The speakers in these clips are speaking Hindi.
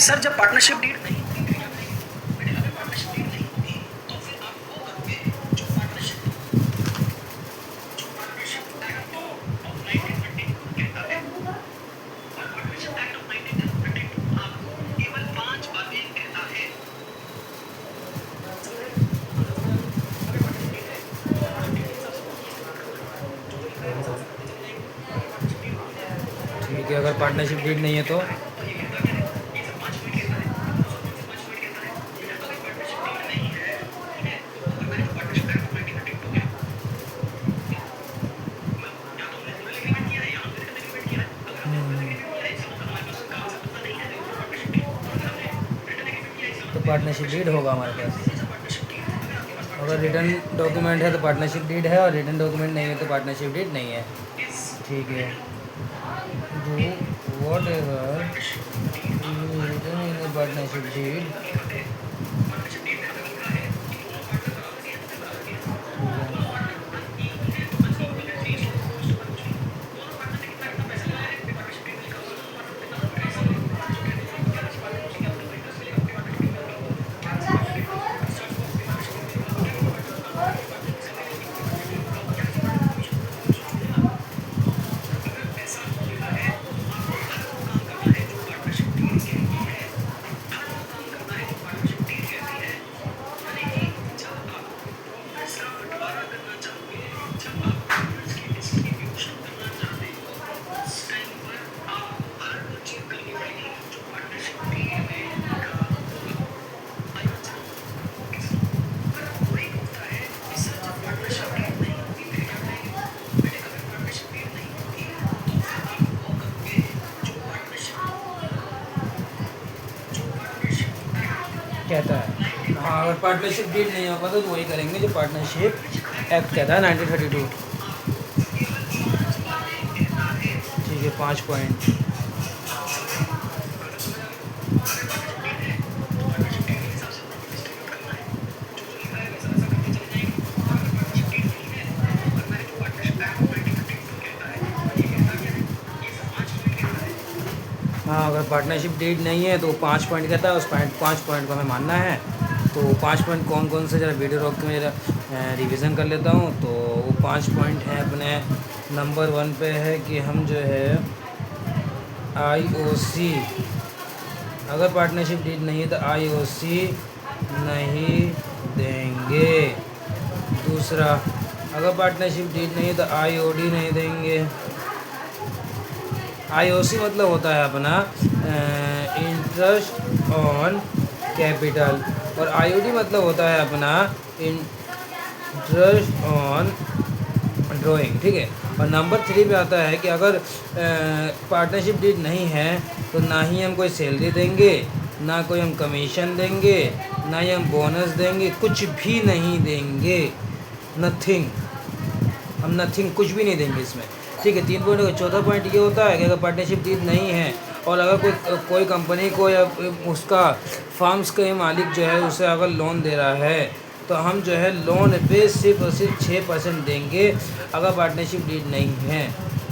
सर जब पार्टनरशिप डीड नहीं ठीक है, अगर पार्टनरशिप डीड नहीं है तो पार्टनरशिप डीड होगा हमारे पास। अगर रिटर्न डॉक्यूमेंट है तो पार्टनरशिप डीड है, और रिटर्न डॉक्यूमेंट नहीं है तो पार्टनरशिप डीड नहीं है। ठीक है, do whatever return in partnership deed कहता है। हाँ, अगर पार्टनरशिप डीड नहीं होगा तो वही करेंगे जो पार्टनरशिप एक्ट कहता है 1932। ठीक है, 5 पॉइंट। हाँ, अगर पार्टनरशिप डीड नहीं है तो 5 पॉइंट कहता है, उस 5 पॉइंट को हमें मानना है। तो 5 पॉइंट कौन कौन से, ज़रा वीडियो रोक के मैं ज़रा रिविज़न कर लेता हूँ। तो वो 5 पॉइंट हैं अपने। नंबर 1 पे है कि हम जो है IOC, अगर पार्टनरशिप डीड नहीं है तो IOC नहीं देंगे। दूसरा, अगर पार्टनरशिप डीड नहीं है तो IOD नहीं देंगे। IOC मतलब होता है अपना इंटरेस्ट ऑन कैपिटल, और IOD मतलब होता है अपना इंटरेस्ट ऑन ड्राइंग। ठीक है, और नंबर 3 पे आता है कि अगर पार्टनरशिप डीड नहीं है तो ना ही हम कोई सैलरी देंगे, ना कोई हम कमीशन देंगे, ना ही हम बोनस देंगे, कुछ भी नहीं देंगे। नथिंग, हम नथिंग, कुछ भी नहीं देंगे इसमें। ठीक है, 3 पॉइंट का चौथा पॉइंट ये होता है कि अगर पार्टनरशिप डीड नहीं है और अगर कोई कंपनी को या उसका फर्म्स के मालिक जो है उसे अगर लोन दे रहा है तो हम जो है लोन पे सिर्फ और सिर्फ 6% देंगे अगर पार्टनरशिप डीड नहीं है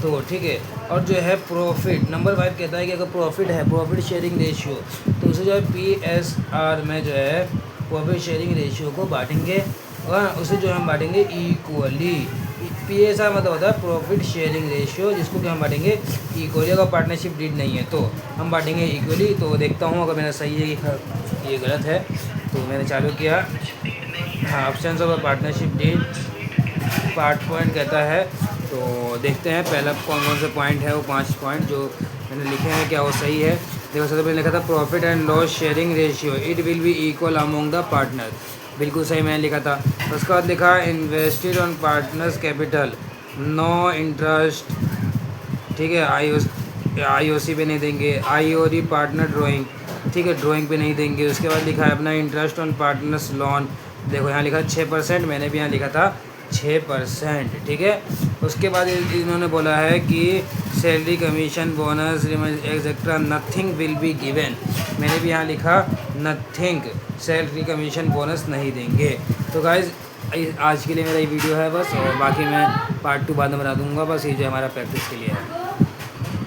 तो। ठीक है, और जो है प्रॉफिट, नंबर 5 कहता है कि अगर प्रॉफिट है, प्रॉफिट शेयरिंग रेशियो, तो उसे जो है PSR में जो है प्रॉफिट शेयरिंग रेशियो को बांटेंगे, और उसे जो हम बांटेंगे इक्वली। PSR मतलब होता है प्रॉफिट शेयरिंग रेशियो, जिसको कि हम बांटेंगे इक्वली। अगर पार्टनरशिप डीड नहीं है तो हम बांटेंगे इक्वली। तो देखता हूँ अगर मेरा सही है कि ये गलत है। तो मैंने चालू किया। हाँ, option of partnership deed part point कहता है। तो देखते हैं पहला कौन कौन से पॉइंट है, वो 5 पॉइंट जो मैंने लिखे हैं क्या वो सही है। देखो, सबसे पहले लिखा था profit and loss sharing ratio, it will be equal among the partner, बिल्कुल सही मैंने लिखा था। उसके बाद लिखा invested on partners capital, no interest. ठीक है, IOC पे नहीं देंगे। IOD पार्टनर ड्राइंग, ठीक है, ड्राइंग पे नहीं देंगे। उसके बाद लिखा है अपना इंटरेस्ट ऑन पार्टनर्स लोन, देखो यहाँ लिखा 6%, मैंने भी यहाँ लिखा था 6%। ठीक है, उसके बाद इन्होंने बोला है कि salary commission bonus etcetera nothing will be given, मैंने भी यहाँ लिखा नथिंग, सैलरी कमीशन बोनस नहीं देंगे। तो गाइज़ आज के लिए मेरा ये वीडियो है बस, और बाकी मैं पार्ट 2 बाद में बना दूंगा। बस ये जो हमारा प्रैक्टिस के लिए है।